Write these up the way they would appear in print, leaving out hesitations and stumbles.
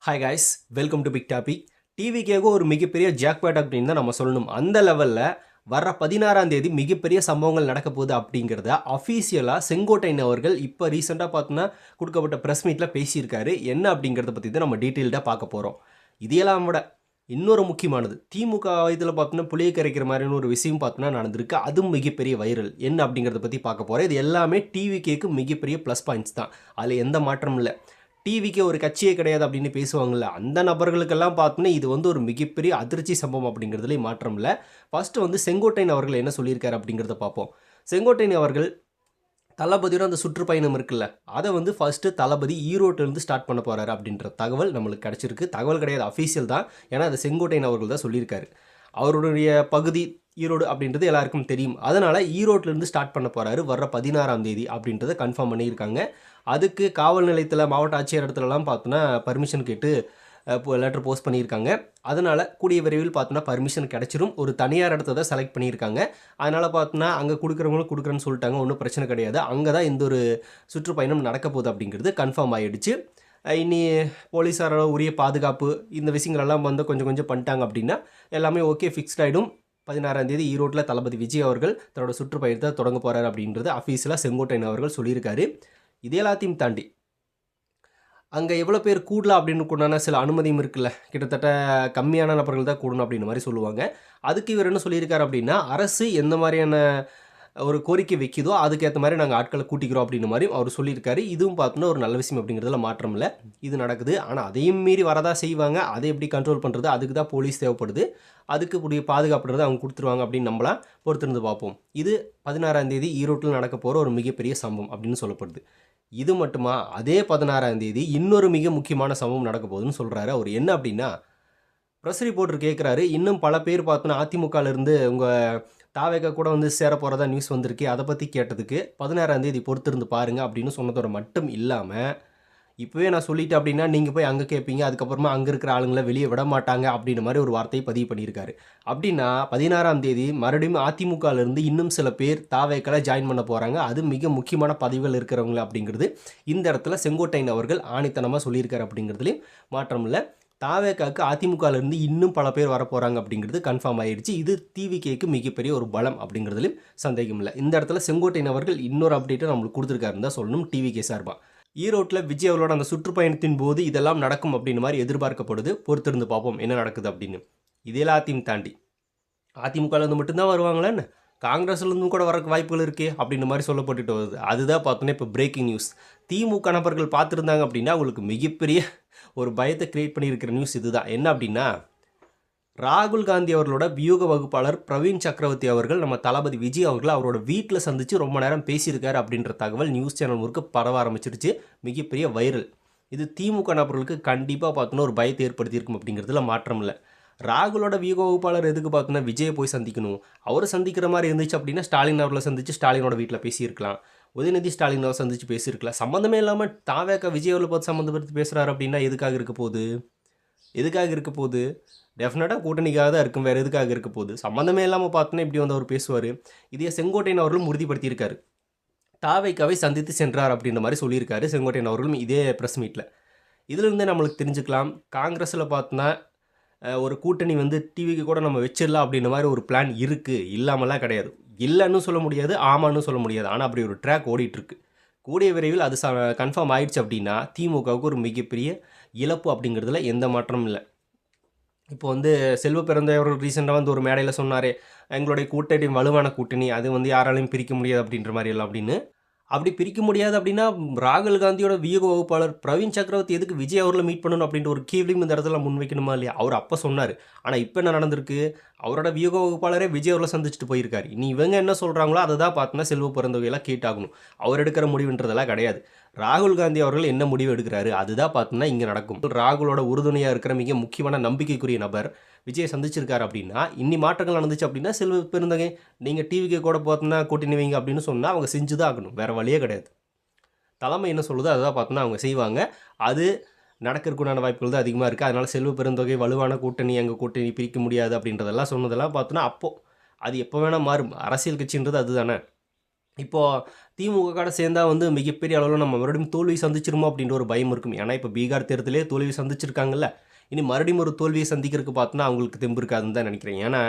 Hi guys, welcome to big topic. டிவிக்கேக்கு ஒரு மிகப்பெரிய ஜாக்பாட் அப்படின்னு தான் நம்ம சொல்லணும். அந்த லெவலில் வர 16ஆம் தேதி மிகப்பெரிய சம்பவங்கள் நடக்க போகுது அப்படிங்கிறத அஃபீஷியலாக செங்கோட்டையன் அவர்கள் இப்போ ரீசெண்டாக பார்த்தோன்னா கொடுக்கப்பட்ட ப்ரெஸ் மீட்டில் பேசியிருக்காரு. என்ன அப்படிங்கிறத பற்றி தான் நம்ம டீட்டெயில்டாக பார்க்க போகிறோம். இதையெல்லாம் விட இன்னொரு முக்கியமானது, திமுக இதில் பார்த்தோன்னா புளியை கரைக்கிற மாதிரியான ஒரு விஷயம் பார்த்தோன்னா நடந்திருக்கு. அதுவும் மிகப்பெரிய வைரல். என்ன அப்படிங்கிறத பற்றி பார்க்க போகிறேன். இது எல்லாமே டிவிக்கேக்கு மிகப்பெரிய ப்ளஸ் பாயிண்ட்ஸ் தான், அதில் எந்த மாற்றமும் இல்லை. டிவிக்கு ஒரு கட்சியே கிடையாது அப்படின்னு பேசுவாங்கள்ல, அந்த நபர்களுக்கெல்லாம் பார்த்தோன்னா இது ஒரு மிகப்பெரிய அதிர்ச்சி சம்பவம் அப்படிங்கிறதுலேயும் மாற்றம் இல்லை. ஃபஸ்ட்டு செங்கோட்டையன் அவர்கள் என்ன சொல்லியிருக்காரு அப்படிங்கிறத பார்ப்போம். செங்கோட்டையன் அவர்கள் தளபதியோட அந்த சுற்றுப்பயணம் இருக்குல்ல, அதை ஃபஸ்ட்டு தளபதி ஈரோட்டிலேருந்து ஸ்டார்ட் பண்ண போகிறாரு அப்படின்ற தகவல் நம்மளுக்கு கிடச்சிருக்கு. தகவல் கிடையாது, அஃபீஷியல் தான். ஏன்னா அது செங்கோட்டையன் அவர்கள் தான் சொல்லியிருக்காரு. அவருடைய பகுதி ஈரோடு அப்படின்றது எல்லாருக்கும் தெரியும். அதனால் ஈரோட்டிலேருந்து ஸ்டார்ட் பண்ண போகிறாரு வர்ற 16ஆம் தேதி அப்படின்றத கன்ஃபார்ம் பண்ணியிருக்காங்க. அதுக்கு காவல் நிலையத்தில் மாவட்ட ஆட்சியர் இடத்துலலாம் பார்த்தோன்னா பர்மிஷன் கேட்டு லெட்டர் போஸ்ட் பண்ணியிருக்காங்க. அதனால் கூடிய விரைவில் பார்த்தோன்னா பர்மிஷன் கிடச்சிரும். ஒரு தனியார் இடத்த தான் செலக்ட் பண்ணியிருக்காங்க. அதனால் பார்த்தோன்னா அங்கே கொடுக்குறவங்களும் கொடுக்குறேன்னு சொல்லிட்டாங்க. ஒன்றும் பிரச்சனை கிடையாது. அங்கே தான் இந்த ஒரு சுற்றுப்பயணம் நடக்க போகுது அப்படிங்கிறது கன்ஃபார்ம் ஆகிடுச்சு. இனி போலீஸாரோட உரிய பாதுகாப்பு இந்த விஷயங்களெல்லாம் கொஞ்சம் கொஞ்சம் பண்ணிட்டாங்க அப்படின்னா எல்லாமே ஓகே, ஃபிக்ஸ்ட் ஆகிடும். 16ஆம் தேதி ஈரோட்டில் தளபதி விஜய் அவர்கள் தன்னோட சுற்றுப்பயணத்தை தொடங்க போகிறார் அப்படின்றது அஃபீஷியலாக செங்கோட்டையன் அவர்கள் சொல்லியிருக்காரு. இது எல்லாத்தையும் தாண்டி அங்கே எவ்வளோ பேர் கூடலாம் அப்படின்னு கூடான சில அனுமதியும் இருக்குல்ல, கிட்டத்தட்ட கம்மியான நபர்கள் தான் கூடணும் அப்படின்ற மாதிரி சொல்லுவாங்க. அதுக்கு இவர் என்ன சொல்லியிருக்காரு அப்படின்னா, அரசு எந்த மாதிரியான ஒரு கோரிக்கை வைக்குதோ அதுக்கேற்ற மாதிரி நாங்கள் ஆட்களை கூட்டிக்கிறோம் அப்படின்ற மாதிரி அவர் சொல்லியிருக்காரு. இதுவும் பார்த்தோன்னா ஒரு நல்ல விஷயம் அப்படிங்கிறதுல மாற்றம் இல்லை. இது நடக்குது. ஆனால் அதையும் மீறி வரதா செய்வாங்க. அதை எப்படி கண்ட்ரோல் பண்ணுறது, அதுக்கு தான் போலீஸ் தேவைப்படுது. அதுக்கு இப்படி பாதுகாப்புறது அவங்க கொடுத்துருவாங்க அப்படின்னு நம்மளாம் பொறுத்திருந்து பார்ப்போம். இது 16ஆம் தேதி ஈரோட்டில் நடக்க போகிற ஒரு மிகப்பெரிய சம்பவம் அப்படின்னு சொல்லப்படுது. இது மட்டுமா, அதே 16ஆம் தேதி இன்னொரு மிக முக்கியமான சம்பவம் நடக்க போகுதுன்னு சொல்கிறாரு அவர். என்ன அப்படின்னா, ப்ரெஸ் ரிப்போர்ட்டர் கேட்குறாரு, இன்னும் பல பேர் பார்த்தோன்னா அதிமுகலேருந்து உங்கள் தாவேக கூட சேர போகிறதா நியூஸ் வந்திருக்கு, அதை பற்றி கேட்டதுக்கு 16ஆம் தேதி பொறுத்திருந்து பாருங்கள் அப்படின்னு சொன்னதோட மட்டும் இல்லாமல், இப்போவே நான் சொல்லிட்டேன் அப்படின்னா நீங்கள் போய் அங்கே கேட்பீங்க, அதுக்கப்புறமா அங்கே இருக்கிற ஆளுங்களை வெளியே விட மாட்டாங்க அப்படின்ற மாதிரி ஒரு வார்த்தையை பதிவு பண்ணியிருக்காரு. அப்படின்னா 16ஆம் தேதி மறுபடியும் அதிமுகலேருந்து இன்னும் சில பேர் தாவேக்கெல்லாம் ஜாயின் பண்ண போகிறாங்க. அது மிக முக்கியமான பதவிகள் இருக்கிறவங்க அப்படிங்கிறது இந்த இடத்துல செங்கோட்டையன் அவர்கள் ஆணித்தனமாக சொல்லியிருக்காரு அப்படிங்கிறதுலையும் மாற்றம் இல்லை. தாவேக்காவுக்கு அதிமுகலேருந்து இன்னும் பல பேர் வரப்போகிறாங்க அப்படிங்கிறது கன்ஃபார்ம் ஆகிடுச்சு. இது டிவிகேக்கு மிகப்பெரிய ஒரு பலம் அப்படிங்கிறதுலையும் சந்தேகம் இல்லை. இந்த இடத்துல செங்கோட்டையன் அவர்கள் இன்னொரு அப்டேட்டை நம்மளுக்கு கொடுத்துருக்காருன்னு தான் சொல்லணும் டிவிகே சார்பாக. ஈரோட்டில் விஜய் அவர்களோட அந்த சுற்றுப்பயணத்தின் போது இதெல்லாம் நடக்கும் அப்படின்னு மாதிரி எதிர்பார்க்கப்படுது. பொறுத்திருந்து பார்ப்போம் என்ன நடக்குது அப்படின்னு. இது எல்லாத்தையும் தாண்டி அதிமுகலேருந்து மட்டும்தான் வருவாங்களான்னு, காங்கிரஸ்லேருந்து கூட வரக்கு வாய்ப்புகள் இருக்கே அப்படின்ற மாதிரி சொல்லப்பட்டுட்டு வருது. அதுதான் பார்த்தோன்னா இப்போ பிரேக்கிங் நியூஸ். திமுக நபர்கள் பார்த்துருந்தாங்க அப்படின்னா அவங்களுக்கு மிகப்பெரிய ஒரு பயத்தை கிரியேட் பண்ணியிருக்கிற நியூஸ் இதுதான். என்ன அப்படின்னா, ராகுல் காந்தி அவர்களோட வியூக வகுப்பாளர் பிரவீன் சக்கரவர்த்தி அவர்கள் நம்ம தளபதி விஜய் அவர்கள் அவரோட வீட்டில் சந்தித்து ரொம்ப நேரம் பேசியிருக்காரு அப்படின்ற தகவல் நியூஸ் சேனல் முழுக்க பரவ ஆரம்பிச்சிருச்சு. மிகப்பெரிய வைரல். இது திமுக நபர்களுக்கு கண்டிப்பாக பார்த்தோன்னா ஒரு பயத்தை ஏற்படுத்தியிருக்கும் அப்படிங்கிறதுல மாற்றம் இல்லை. ராகுலோட வியூக வகுப்பாளர் எதுக்கு பார்த்தோன்னா விஜயை போய் சந்திக்கணும், அவரை சந்திக்கிற மாதிரி இருந்துச்சு அப்படின்னா ஸ்டாலின் அவர்களை சந்தித்து ஸ்டாலினோட வீட்டில் பேசியிருக்கலாம், உதயநிதி ஸ்டாலின் அவர் சந்தித்து பேசியிருக்கலாம். சம்மந்தமே இல்லாமல் தாவேக்க விஜய் அவர்களை பார்த்து சம்மந்தப்படுத்தி பேசுகிறாரு அப்படின்னா எதுக்காக இருக்க போகுது? எதுக்காக இருக்க போகுது? டெஃபினட்டாக கூட்டணிக்காக தான் இருக்கும், வேறு எதுக்காக இருக்க போகுது? சம்மந்தமே இல்லாமல் பார்த்தோன்னா இப்படி அவர் பேசுவார். இதையே செங்கோட்டையன் அவர்களும் உறுதிப்படுத்தியிருக்காரு. தாவேக்காவை சந்தித்து சென்றார் அப்படின்ற மாதிரி சொல்லியிருக்காரு செங்கோட்டையன் அவர்களும் இதே ப்ரெஸ் மீட்டில். இதிலிருந்தே நம்மளுக்கு தெரிஞ்சுக்கலாம், காங்கிரஸில் பார்த்தோன்னா ஒரு கூட்டணி டிவிக்கு கூட நம்ம வச்சிடலாம் அப்படின்ற மாதிரி ஒரு பிளான் இருக்குது, இல்லாமலாம் கிடையாது. இல்லைன்னு சொல்ல முடியாது, ஆமான்னு சொல்ல முடியாது. ஆனால் அப்படி ஒரு ட்ராக் ஓடிட்டுருக்கு. கூடிய விரைவில் அது கன்ஃபார்ம் ஆயிடுச்சு அப்படின்னா திமுகவுக்கு ஒரு மிகப்பெரிய இழப்பு அப்படிங்கிறதுல எந்த மாற்றமும் இல்லை. இப்போ செல்வ பிறந்த அவர்கள் ரீசெண்டாக ஒரு மேடையில் சொன்னார், எங்களுடைய கூட்டணி வலுவான கூட்டணி, அது யாராலையும் பிரிக்க முடியாது அப்படின்ற மாதிரி எல்லாம் அப்படின்னு. அப்படி பிரிக்க முடியாது அப்படின்னா ராகுல் காந்தியோட வியூக வகுப்பாளர் பிரவீன் சக்கரவர்த்தி எதுக்கு விஜய் அவர்களை மீட் பண்ணணும் அப்படின்ற ஒரு கேள்வியும் இந்த இடத்துல முன்வைக்கணுமா இல்லையா? அவர் அப்போ சொன்னார். ஆனால் இப்போ என்ன நடந்திருக்கு? அவரோட வியூக வகுப்பாளரே விஜய் அவர்களை சந்திச்சுட்டு போயிருக்காரு. இனி இவங்க என்ன சொல்கிறாங்களோ அதை தான் பார்த்தோன்னா செல்வ பிறந்தவையெல்லாம் கேட்டாகணும். அவர் எடுக்கிற முடிவுன்றதெல்லாம் கிடையாது. ராகுல் காந்தி அவர்கள் என்ன முடிவு எடுக்கிறாரு அதுதான் பார்த்தோன்னா இங்கே நடக்கும். ராகுலோட உறுதுணையாக இருக்கிற மிக முக்கியமான நம்பிக்கைக்குரிய நபர் விஜய் சந்திச்சிருக்காரு அப்படின்னா, இன்னி மாற்றங்கள் நடந்துச்சு அப்படின்னா செல்வ பெருந்தகை நீங்கள் டிவிக்கு கூட பார்த்தோன்னா கூட்டணி வைங்க அப்படின்னு சொன்னால் அவங்க செஞ்சு தான் ஆகணும், வேறு வழியே கிடையாது. தலைமை என்ன சொல்லுதோ அதுதான் பார்த்தோன்னா அவங்க செய்வாங்க. அது நடக்கிறதுக்குண்டான வாய்ப்புகள் தான் அதிகமாக இருக்குது. அதனால் செல்வ பெருந்தொகை வலுவான கூட்டணி, எங்கள் கூட்டணி பிரிக்க முடியாது அப்படின்றதெல்லாம் சொன்னதெல்லாம் பார்த்தோன்னா அப்போது அது எப்போ வேணால் மாறும். அரசியல் கட்சின்றது அது தானே. இப்போது திமுக கூட சேர்ந்தா வந்து மிகப்பெரிய அளவில் நம்ம மறுபடியும் தோல்வி சந்திச்சிருமோ அப்படின்ற ஒரு பயம் இருக்கும். ஏன்னா இப்போ பீகார் தேர்தலே தோல்வி சந்திச்சிருக்காங்கல்ல, இனி மறுபடியும் ஒரு தோல்வியை சந்திக்கிறதுக்கு பார்த்தோன்னா அவங்களுக்கு தெம்பு இருக்காதுன்னு தான் நினைக்கிறேன். ஏன்னா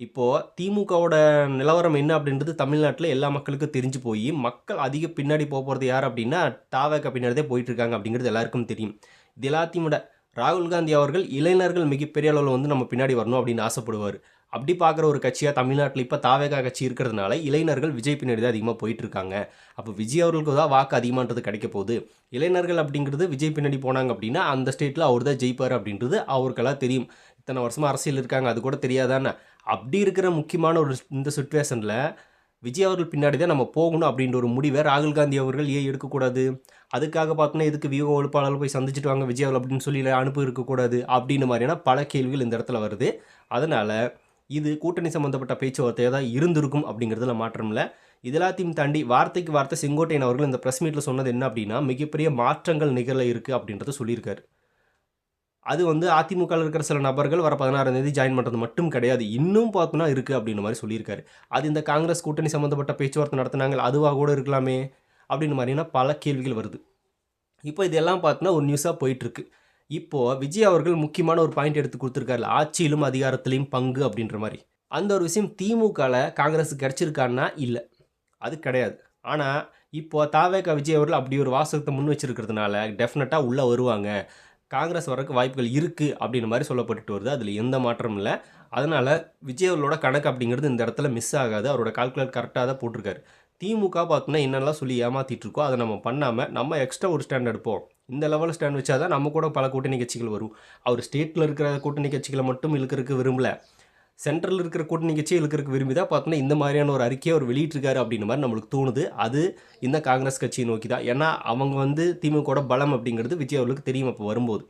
இப்போது திமுகவோட நிலவரம் என்ன அப்படின்றது தமிழ்நாட்டில் எல்லா மக்களுக்கும் தெரிஞ்சு போய் மக்கள் அதிக பின்னாடி போகிறது யார் அப்படின்னா தாவேக பின்னாடி தான் போயிட்டுருக்காங்க அப்படிங்கிறது எல்லாருக்கும் தெரியும். இது எல்லாத்தையும் விட ராகுல் காந்தி அவர்கள் இளைஞர்கள் மிகப்பெரிய அளவில் வந்து நம்ம பின்னாடி வரணும் அப்படின்னு ஆசைப்படுவார். அப்படி பார்க்குற ஒரு கட்சியாக தமிழ்நாட்டில் இப்போ தாவேகா கட்சி இருக்கிறதுனால இளைஞர்கள் விஜய் பின்னாடி தான் அதிகமாக போயிட்டுருக்காங்க. அப்போ விஜய் அவர்களுக்கு தான் வாக்கு அதிகமானது கிடைக்க போகுது. இளைஞர்கள் அப்படிங்கிறது விஜய் பின்னாடி போனாங்க அப்படின்னா அந்த ஸ்டேட்டில் அவர் தான் ஜெயிப்பார் அப்படின்றது அவருக்கெல்லாம் தெரியும். இத்தனை வருஷமாக அரசியல் இருக்காங்க, அது கூட தெரியாதானே. அப்படி இருக்கிற முக்கியமான ஒரு இந்த சுச்சுவேஷனில் விஜய் அவர்கள் பின்னாடி தான் நம்ம போகணும் அப்படின்ற ஒரு முடிவை ராகுல் காந்தி அவர்கள் ஏன் எடுக்கக்கூடாது? அதுக்காக பார்த்தோன்னா எதுக்கு வியூக ஒழுப்பாளர்கள் போய் சந்திச்சுட்டு வாங்க விஜய் அவர்கள் அப்படின்னு சொல்லி அனுப்பி இருக்கக்கூடாது அப்படின்ற மாதிரியான பல கேள்விகள் இந்த இடத்துல வருது. அதனால் இது கூட்டணி சம்மந்தப்பட்ட பேச்சுவார்த்தையாக தான் இருந்திருக்கும் அப்படிங்கிறதுல மாற்றம் இல்லை. இதெல்லாத்தையும் தாண்டி வார்த்தைக்கு வார்த்தை செங்கோட்டையன் அவர்கள் இந்த ப்ரெஸ் மீட்டில் சொன்னது என்ன அப்படின்னா மிகப்பெரிய மாற்றங்கள் நிகழ இருக்குது அப்படின்றத சொல்லியிருக்காரு. அது வந்து அதிமுகவில் இருக்கிற சில நபர்கள் வர 16ஆம் தேதி ஜாயின் பண்ணுறது மட்டும் கிடையாது, இன்னும் பார்த்தோன்னா இருக்குது அப்படின்ற மாதிரி சொல்லியிருக்காரு. அது இந்த காங்கிரஸ் கூட்டணி சம்மந்தப்பட்ட பேச்சுவார்த்தை நடத்தினாங்க, அதுவாக கூட இருக்கலாமே அப்படின்ற மாதிரியான பல கேள்விகள் வருது. இப்போ இதெல்லாம் பார்த்தோன்னா ஒரு நியூஸாக போயிட்டுருக்கு. இப்போது விஜய் அவர்கள் முக்கியமான ஒரு பாயிண்ட் எடுத்து கொடுத்துருக்காரு, ஆட்சியிலும் அதிகாரத்திலையும் பங்கு அப்படின்ற மாதிரி. அந்த ஒரு விஷயம் திமுகவில் காங்கிரஸுக்கு கிடச்சிருக்கான்னா இல்லை, அது கிடையாது. ஆனால் இப்போது தாவேகா விஜய் அவர்கள் அப்படி ஒரு வாசகத்தை முன் வச்சிருக்கிறதுனால டெஃபினட்டாக உள்ளே வருவாங்க, காங்கிரஸ் வரக்கு வாய்ப்புகள் இருக்குது அப்படின்ற மாதிரி சொல்லப்பட்டுட்டு வருது. அதில் எந்த மாற்றமும் இல்லை. அதனால் விஜய் அவர்களோட கணக்கு அப்படிங்கிறது இந்த இடத்துல மிஸ் ஆகாது. அவரோட கால்குலேட் கரெக்டாக தான் போட்டிருக்காரு. திமுக பார்த்தோன்னா என்னெல்லாம் சொல்லி ஏமாற்றிட்டு இருக்கோ அதை நம்ம பண்ணாமல் நம்ம எக்ஸ்ட்ரா ஒரு ஸ்டாண்ட் எடுப்போம். இந்த லெவலில் ஸ்டாண்ட் வச்சா தான் நம்ம கூட பல கூட்டணி கட்சிகள் வரும். அவர் ஸ்டேட்டில் இருக்கிற கூட்டணி கட்சிகளை மட்டும் இழுக்கிறதுக்கு விரும்பலை, சென்ட்ரலில் இருக்கிற கூட்டணி கட்சியை இழுக்கிறதுக்கு விரும்பி தான் பார்த்தோன்னா இந்த மாதிரியான ஒரு அறிக்கையை அவர் வெளியிட்டிருக்காரு அப்படின்ற மாதிரி நம்மளுக்கு தோணுது. அது இந்த காங்கிரஸ் கட்சியை நோக்கி தான். ஏன்னா அவங்க வந்து திமுகவோட பலம் அப்படிங்கிறது விஜய் அவர்களுக்கு தெரியும். அப்போ வரும்போது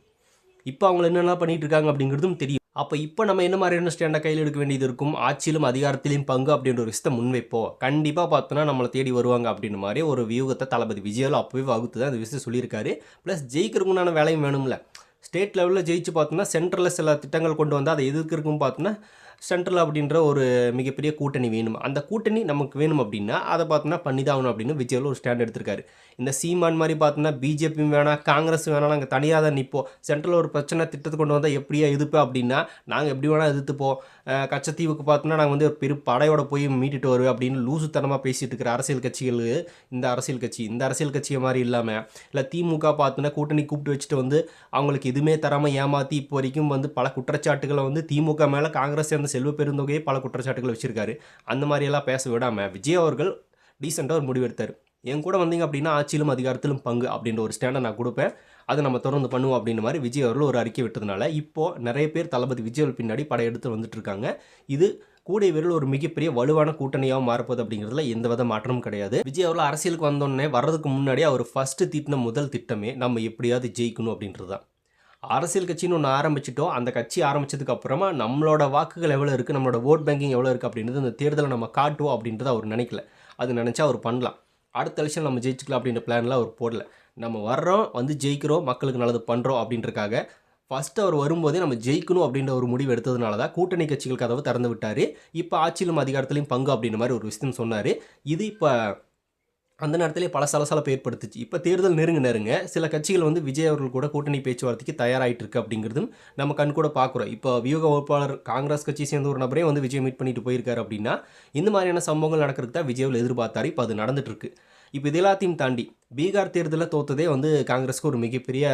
இப்போ அவங்க என்னெல்லாம் பண்ணிகிட்டு இருக்காங்க அப்படிங்கிறதும் தெரியும். அப்போ இப்போ நம்ம என்ன மாதிரியான ஸ்டாண்டை கையில் எடுக்க வேண்டியது இருக்கும், ஆட்சியிலும் அதிகாரத்திலையும் பங்கு அப்படின்ற ஒரு விஷயத்தை முன்வைப்போம், கண்டிப்பாக பார்த்தோன்னா நம்மளை தேடி வருவாங்க அப்படின்ற மாதிரி ஒரு வியூகத்தை தளபதி விஜயால் அப்போவே வகுத்து தான் இந்த விஷயத்தை சொல்லியிருக்காரு. ப்ளஸ் ஜெயிக்கிறதுக்குண்டான வேலையும் வேணும்ல. ஸ்டேட் லெவலில் ஜெயிச்சு பார்த்தோன்னா சென்ட்ரலில் சில திட்டங்கள் கொண்டு வந்தால் அதை எதிர்க்கிறதுக்கும் பார்த்தோன்னா சென்ட்ரல் அப்படின்ற ஒரு மிகப்பெரிய கூட்டணி வேணும். அந்த கூட்டணி நமக்கு வேணும் அப்படின்னா அதை பார்த்தோன்னா பண்ணி தான் ஆகணும் அப்படின்னு விஜயில் ஒரு ஸ்டாண்ட் எடுத்திருக்காரு. இந்த சீமான் மாதிரி பார்த்தோன்னா பிஜேபியும் வேணாம் காங்கிரஸ் வேணாம், நாங்கள் தனியாக தான் நிற்போம், சென்ட்ரலில் ஒரு பிரச்சனை திட்டத்தை கொண்டு வந்தால் எப்படியா எதிர்ப்போம் அப்படின்னா நாங்கள் எப்படி வேணால் எதிர்த்துப்போம், கச்சத்தீவுக்கு பார்த்தோன்னா நாங்கள் வந்து ஒரு பெரிய படையோட போய் மீட்டுட்டு வருவேன் அப்படின்னு லூசுத்தனமாக பேசிகிட்டு இருக்கிற அரசியல் கட்சிகள் இந்த அரசியல் கட்சியை மாதிரி இல்லாமல் இல்லை திமுக பார்த்தோன்னா கூட்டணி கூப்பிட்டு வச்சுட்டு வந்து அவங்களுக்கு எதுவுமே தராமல் ஏமாற்றி இப்போ வரைக்கும் வந்து பல குற்றச்சாட்டுகளை வந்து திமுக மேலே காங்கிரஸ் சேர்ந்த செல்வ பெருந்தொகையை பல குற்றச்சாட்டுகளை வச்சுருக்காரு. அந்த மாதிரியெல்லாம் பேச விடாமல் விஜய் அவர்கள் டீசெண்டாக ஒரு முடிவெடுத்தார். என் கூட வந்தீங்க அப்படின்னா ஆட்சியிலும் அதிகாரத்திலும் பங்கு அப்படின்ற ஒரு ஸ்டாண்டை நான் கொடுப்பேன், அதை நம்ம தொடர்ந்து பண்ணுவோம் அப்படின்ற மாதிரி விஜய் அவர்கள் ஒரு அறிக்கை விட்டதுனால இப்போது நிறைய பேர் தளபதி விஜய் பின்னாடி படையெடுத்து வந்துட்டு இருக்காங்க. இது கூடிய விரைவில் ஒரு மிகப்பெரிய வலுவான கூட்டணியாக மாறப்போகுது அப்படிங்கிறதுல எந்த வித மாற்றமும் கிடையாது. விஜய் அவர்கள் அரசியலுக்கு வந்தோடனே வர்றதுக்கு முன்னாடி அவர் ஃபஸ்ட்டு தீட்டின முதல் திட்டமே நம்ம எப்படியாவது ஜெயிக்கணும் அப்படின்றது தான். அரசியல் கட்சின்னு ஒன்று ஆரம்பிச்சிட்டோம், அந்த கட்சி ஆரம்பித்ததுக்கு அப்புறமா நம்மளோட வாக்குகள் எவ்வளோ இருக்குது, நம்மளோட ஓட் பேங்கிங் எவ்வளோ இருக்குது அப்படின்றது அந்த தேர்தலை நம்ம காட்டுவோம் அப்படின்றத அவர் நினைக்கல. அது நினச்சா அவர் பண்ணலாம். அடுத்த எலெக்ஷன் நம்ம ஜெயிச்சுக்கலாம் அப்படின்ற பிளான்லாம் அவர் போடல. நம்ம வர்றோம், வந்து ஜெயிக்கிறோம், மக்களுக்கு நல்லது பண்ணுறோம் அப்படின்றக்காக ஃபஸ்ட்டு அவர் வரும்போதே நம்ம ஜெயிக்கணும் அப்படின்ற ஒரு முடிவு எடுத்ததுனால தான் கூட்டணி கட்சிகள் கதவை திறந்து விட்டார். இப்போ ஆட்சியிலும் அதிகாரத்திலையும் பங்கு அப்படின்ற மாதிரி ஒரு விஷயம் சொன்னார். இது இப்போ அந்த நேரத்திலே பல சலசலப்பை ஏற்படுத்துச்சு. இப்போ தேர்தல் நெருங்க சில கட்சிகள் வந்து விஜய் அவர்கள் கூட கூட்டணி பேச்சுவார்த்தைக்கு தயாராகிட்டு இருக்கு அப்படிங்கிறதும் நம்ம கண் கூட பார்க்குறோம். இப்போ வியூக வகுப்பாளர் காங்கிரஸ் கட்சி சேர்ந்த ஒரு நபரே வந்து விஜய் மீட் பண்ணிட்டு போயிருக்காரு அப்படின்னா இந்த மாதிரியான சம்பவங்கள் நடக்கிறதுக்கு தான் விஜய் எதிர்பார்த்தாரு. இப்போ அது நடந்துட்டு இருக்கு. இப்போ இது எல்லாத்தையும் தாண்டி பீகார் தேர்தலில் தோத்ததே வந்து காங்கிரஸுக்கு ஒரு மிகப்பெரிய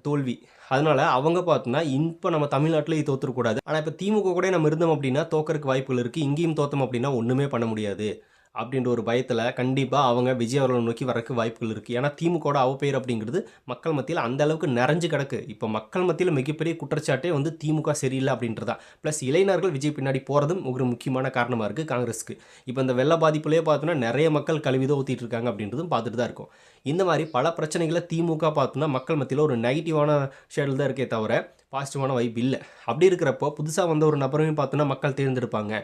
தோல்வி. அதனால் அவங்க பார்த்தோன்னா இப்போ நம்ம தமிழ்நாட்டில் தோற்றுக்கூடாது. ஆனால் இப்போ திமுக கூட நம்ம இருந்தோம் அப்படின்னா தோக்கறதுக்கு வாய்ப்புகள் இருக்குது. இங்கேயும் தோற்றோம் அப்படின்னா ஒன்றுமே பண்ண முடியாது அப்படின்ற ஒரு பயத்தில் கண்டிப்பாக அவங்க விஜய் அவர்களை நோக்கி வரக்கு வாய்ப்புகள் இருக்குது. ஏன்னா திமுகவோட அவப்பெயர் அப்படிங்கிறது மக்கள் மத்தியில் அந்த அளவுக்கு நிறைஞ்சு கிடக்கு. இப்போ மக்கள் மத்தியில் மிகப்பெரிய குற்றச்சாட்டே வந்து திமுக சரியில்லை அப்படின்றதா. ப்ளஸ் இளைஞர்கள் விஜய் பின்னாடி போகிறதும் ஒரு முக்கியமான காரணமாக இருக்குது காங்கிரஸுக்கு. இப்போ இந்த வெள்ள பாதிப்புலேயே பார்த்தோன்னா நிறைய மக்கள் கழிவுதான் ஊற்றிட்டு இருக்காங்க அப்படின்றதும் பார்த்துட்டு தான் இருக்கும். இந்த மாதிரி பல பிரச்சனைகளை திமுக பார்த்தோன்னா மக்கள் மத்தியில் ஒரு நெகட்டிவான ஷேடில் தான் இருக்கே தவிர பாசிட்டிவான வைப் இல்லை. அப்படி இருக்கிறப்போ புதுசாக வந்த ஒரு நபரையும் பார்த்தோன்னா மக்கள் தேர்ந்தெடுப்பாங்க.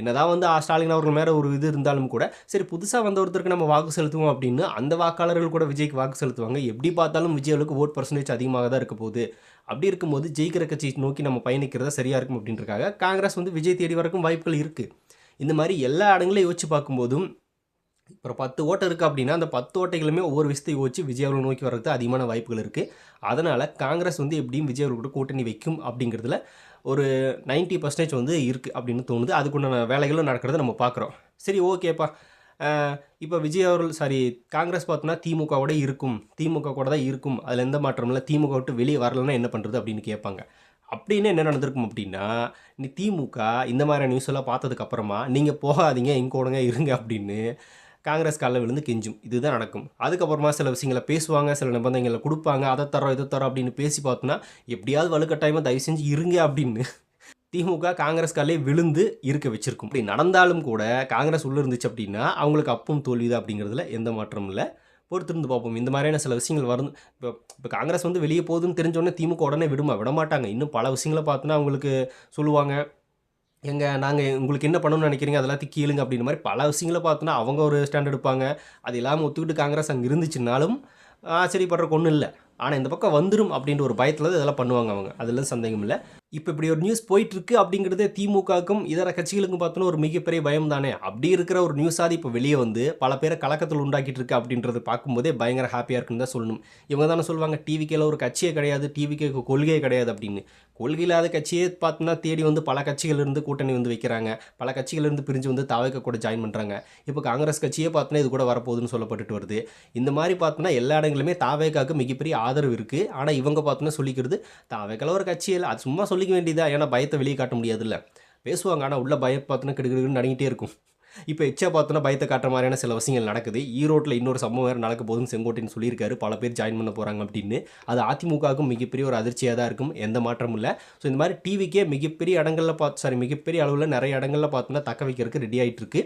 என்னதான் வந்து ஸ்டாலின் அவர்கள் மேலே ஒரு இது இருந்தாலும் கூட சரி புதுசாக வந்த ஒருத்தருக்கு நம்ம வாக்கு செலுத்துவோம் அப்படின்னு அந்த வாக்காளர்கள் கூட விஜய்க்கு வாக்கு செலுத்துவாங்க. எப்படி பார்த்தாலும் விஜய்களுக்கு ஓட் பர்சன்டேஜ் அதிகமாக தான் இருக்க போகுது. அப்படி இருக்கும்போது ஜெயிக்கிற கட்சி நோக்கி நம்ம பயணிக்கிறதா சரியாக இருக்கும் அப்படின்றக்காக காங்கிரஸ் வந்து விஜய் தேடி வரக்கும் வாய்ப்புகள் இருக்குது. இந்த மாதிரி எல்லா இடங்களையும் யோசிச்சு பார்க்கும்போதும் இப்போ 10 ஓட்டை இருக்குது அப்படின்னா அந்த 10 ஓட்டைகளுமே ஒவ்வொரு விஷயத்தை யோசிச்சு விஜய் அவர்கள் நோக்கி வர்றதுக்கு அதிகமான வாய்ப்புகள் இருக்குது. அதனால் காங்கிரஸ் வந்து எப்படியும் விஜய் அவர்கள் கூட கூட்டணி வைக்கும் அப்படிங்கிறதுல ஒரு 90% வந்து இருக்குது அப்படின்னு தோணுது. அதுக்குண்டான வேலைகளும் நடக்கிறத நம்ம பார்க்குறோம். சரி ஓகேப்பா. இப்போ விஜய் அவர்கள் காங்கிரஸ் பார்த்தோன்னா திமுகவோட இருக்கும், திமுக கூட தான் இருக்கும், அதில் எந்த மாற்றமும் இல்லை, திமுக விட்டு வெளியே வரலன்னா என்ன பண்ணுறது அப்படின்னு கேட்பாங்க. அப்படின்னு என்ன நடந்திருக்கும் அப்படின்னா, நீ திமுக இந்த மாதிரியான நியூஸ் எல்லாம் பார்த்ததுக்கப்புறமா நீங்கள் போகாதீங்க எங்க கூடங்க இருங்க அப்படின்னு காங்கிரஸ் காலில் விழுந்து கெஞ்சும். இதுதான் நடக்கும். அதுக்கப்புறமா சில விஷயங்களை பேசுவாங்க, சில நிபந்தனைகளை கொடுப்பாங்க, அதை தரோம் இதை தரோம் அப்படின்னு பேசி பார்த்தோன்னா எப்படியாவது வலுக்கட்டாயமாக தயவு செஞ்சு இருங்க அப்படின்னு திமுக காங்கிரஸ் காலே விழுந்து இருக்க வச்சிருக்கும். இப்படி நடந்தாலும் கூட காங்கிரஸ் உள்ளே இருந்துச்சு அப்படின்னா அவங்களுக்கு அப்பவும் தோல்விதான் அப்படிங்கிறதுல எந்த மாற்றமும் இல்லை. பொறுத்திருந்து பார்ப்போம். இந்த மாதிரியான சில விஷயங்கள் வரும். இப்போ காங்கிரஸ் வந்து வெளியே போகுதுன்னு தெரிஞ்சோடனே திமுக உடனே விடமாட்டாங்க. இன்னும் பல விஷயங்களை பார்த்தோன்னா அவங்களுக்கு சொல்லுவாங்க, நாங்கள் உங்களுக்கு என்ன பண்ணணும்னு நினைக்கிறீங்க அதெல்லாம் கேளுங்க அப்படின்ற மாதிரி பல விஷயங்களை பார்த்தோன்னா அவங்க ஒரு ஸ்டாண்ட் எடுப்பாங்க. அது இல்லாமல் ஒத்துக்கிட்டு காங்கிரஸ் அங்கே இருந்துச்சுனாலும் ஆச்சரியப்படுறக்கு ஒன்றும் இல்லை. ஆனால் இந்த பக்கம் வந்துடும் அப்படின்ற ஒரு பயத்தில் இதெல்லாம் பண்ணுவாங்க அவங்க. அதில் சந்தேகம் இல்லை. இப்போ இப்படி ஒரு நியூஸ் போயிட்டுருக்கு அப்படிங்கிறதே திமுகவுக்கும் இதர கட்சிகளுக்கும் பார்த்தோன்னா ஒரு மிகப்பெரிய பயம் தானே. அப்படி இருக்கிற ஒரு நியூஸாவது இப்போ வெளியே வந்து பல பேரை கலக்கத்தில் உண்டாக்கிட்டு இருக்கு அப்படின்றத பார்க்கும்போதே பயங்கர ஹாப்பியாக இருக்குன்னு தான் சொல்லணும். இவங்க தானே சொல்லுவாங்க டிவிக்கேல ஒரு கட்சியே கிடையாது, டிவிக்கேக்கு கொள்கையே கிடையாது அப்படின்னு. கொள்கை இல்லாத கட்சியே பார்த்தோன்னா தேடி வந்து பல கட்சிகள் இருந்து கூட்டணி வந்து வைக்கிறாங்க, பல கட்சிகள் இருந்து பிரிஞ்சு வந்து தாவேக்கா கூட ஜாயின் பண்ணுறாங்க. இப்போ காங்கிரஸ் கட்சியே பார்த்தோன்னா இது கூட வரப்போகுதுன்னு சொல்லப்பட்டுட்டு வருது. இந்த மாதிரி பார்த்தோன்னா எல்லா இடங்களுமே தாவேக்காவுக்கு மிகப்பெரிய ஆதரவு இருக்குது. ஆனால் இவங்க பார்த்தோன்னா சொல்லிக்கிறது தாவேக்கால ஒரு கட்சியில் அது சும்மா சொல்லிக்க வேண்டியதா, ஏன்னா பயத்தை வெளியே காட்ட முடியாதுல்ல. பேசுவாங்க, ஆனால் உள்ள பயம் பார்த்தோன்னா கிடுகிடுன்னு நடுங்கிட்டே இருக்கும். இப்போ எச்சா பார்த்தோன்னா பயத்தை காட்டுற மாதிரியான சில விஷயங்கள் நடக்குது. ஈரோட்டில் இன்னொரு சம்பவம் வேறு நடக்க போகுதுன்னு செங்கோட்டையன் சொல்லியிருக்காரு. பல பேர் ஜாயின் பண்ண போகிறாங்க அப்படின்னு. அது அதிமுகவுக்கும் மிகப்பெரிய ஒரு அதிர்ச்சியாக தான் இருக்கும், எந்த மாற்றமும் இல்லை. ஸோ இந்த மாதிரி டிவிக்கே மிகப்பெரிய இடங்களில் மிகப்பெரிய அளவில் நிறைய இடங்களில் பார்த்தோன்னா தக்க வைக்கிறதுக்கு ரெடி ஆகிட்டு இருக்கு.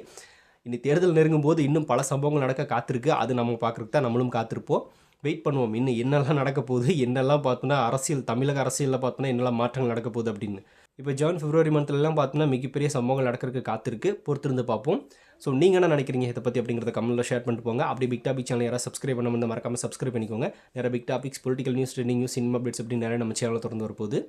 இனி தேர்தல் நெருங்கும் போது இன்னும் பல சம்பவங்கள் நடக்க காத்திருக்கு. அது நம்ம பார்க்குறதுக்கு தான் நம்மளும் காத்திருப்போம். வெயிட் பண்ணுவோம். இன்னும் என்னெல்லாம் நடக்க போகுது, என்னெல்லாம் பார்த்தோன்னா தமிழக அரசியலில் பார்த்தோன்னா என்னெல்லாம் மாற்றங்கள் நடக்க போகுது அப்படின்னு. இப்போ ஜான் பிப்ரவரி மந்த்லலாம் பார்த்தோன்னா மிகப்பெரிய சம்பவங்கள் நடக்கிறதுக்கு காத்திருக்கு. பொறுத்திருந்து பார்ப்போம். ஸோ நீங்கள் என்ன நினைக்கிறீங்க இதை பற்றி அப்படிங்கிறத கமெண்ட்டில் ஷேர் பண்ணிட்டு போங்க. அப்படி பிக் டாபிக் சேனல் யாராவது சப்ஸ்கிரைப் பண்ண மறக்காமல் சப்ஸ்கிரைப் பண்ணிக்கோங்க. நிறைய big topics, political news, trending news, cinema updates அப்படின்னு நிறைய நம்ம சேனலில் தொடர்ந்து வரப்போகுது.